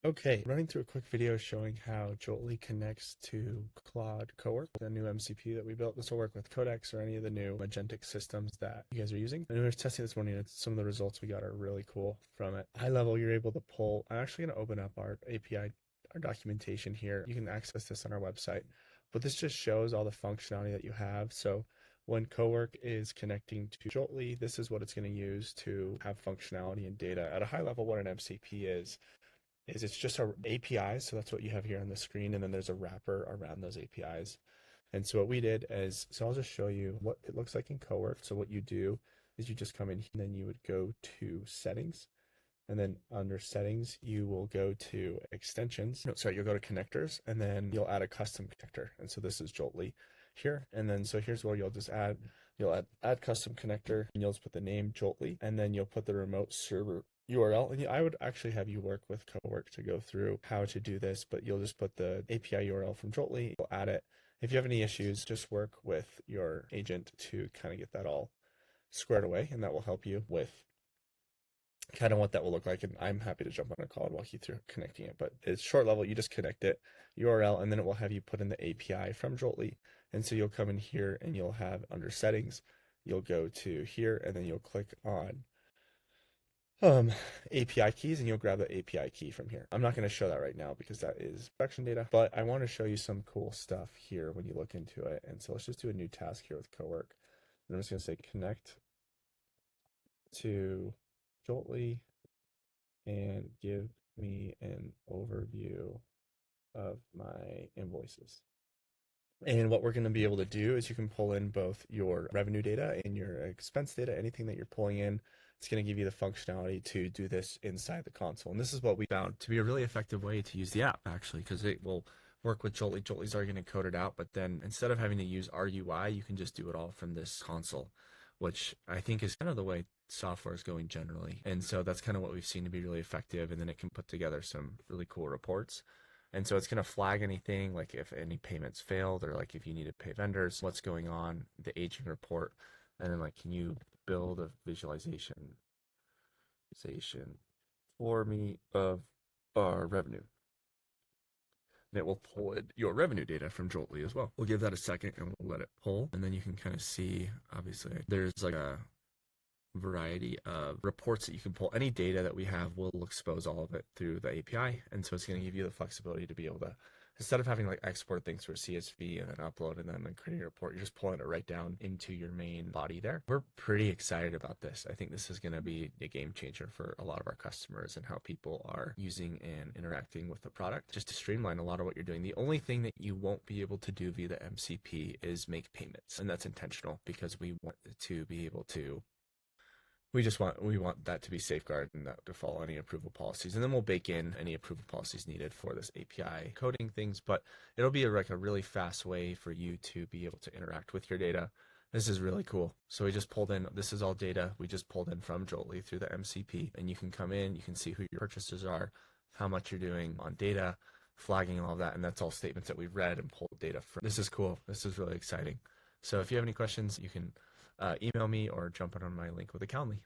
Okay, running through a quick video showing how Joltly connects to Claude Cowork, the new MCP that we built. This will work with Codex or any of the new agentic systems that you guys are using. And we were testing this morning, and some of the results we got are really cool from it. High level, you're able to pull. I'm actually going to open up our API, our documentation here. You can access this on our website, but this just shows all the functionality that you have. So when Cowork is connecting to Joltly, this is what it's going to use to have functionality and data. At a high level, what an MCP is it's just our APIs. So that's what you have here on the screen. And then there's a wrapper around those APIs. And so what we did is, so I'll just show you what it looks like in Cowork. So what you do is you just come in and then you would go to settings. And then under settings, you will go to extensions. No, sorry, you'll go to connectors and then you'll add a custom connector. And so this is Joltly here. And then, so here's where you'll just you'll add custom connector and you'll just put the name Joltly and then you'll put the remote server URL. And I would actually have you work with Cowork to go through how to do this, but you'll just put the API URL from Joltly, you'll add it. If you have any issues, just work with your agent to kind of get that all squared away, and that will help you with kind of what that will look like. And I'm happy to jump on a call and walk you through connecting it, but it's short level. You just connect it, URL, and then it will have you put in the API from Joltly. And so you'll come in here and you'll have under settings, you'll go to here and then you'll click on API keys and you'll grab the API key from here. I'm not going to show that right now because that is production data, but I want to show you some cool stuff here when you look into it. And so let's just do a new task here with Cowork. And I'm just going to say connect to Joltly and give me an overview of my invoices. And what we're going to be able to do is you can pull in both your revenue data and your expense data, anything that you're pulling in. It's going to give you the functionality to do this inside the console. And this is what we found to be a really effective way to use the app, actually, because it will work with Joltly. Joltly's already going to code it out, but then instead of having to use our UI, you can just do it all from this console, which I think is kind of the way software is going generally. And so that's kind of what we've seen to be really effective. And then it can put together some really cool reports. And so it's going to flag anything, like if any payments failed or like if you need to pay vendors, what's going on, the aging report, and then like, can you build a visualization for me of our revenue? And it will pull your revenue data from Joltly as well. We'll give that a second and we'll let it pull. And then you can kind of see, obviously, there's like a variety of reports that you can pull. Any data that we have, we'll expose all of it through the API. And so it's going to give you the flexibility to be able to, instead of having like export things through a CSV and then upload and then creating a report, you're just pulling it right down into your main body there. We're pretty excited about this. I think this is going to be a game changer for a lot of our customers and how people are using and interacting with the product, just to streamline a lot of what you're doing. The only thing that you won't be able to do via the MCP is make payments. And that's intentional because we want to be able to we want that to be safeguarded and that to follow any approval policies. And then we'll bake in any approval policies needed for this API coding things, but it'll be like a really fast way for you to be able to interact with your data. This is really cool. So we just pulled in, this is all data we just pulled in from Joltly through the MCP, and you can come in, you can see who your purchases are, how much you're doing on data, flagging all of that. And that's all statements that we've read and pulled data from. This is cool. This is really exciting. So if you have any questions, you can email me or jump on my link with a Calendly.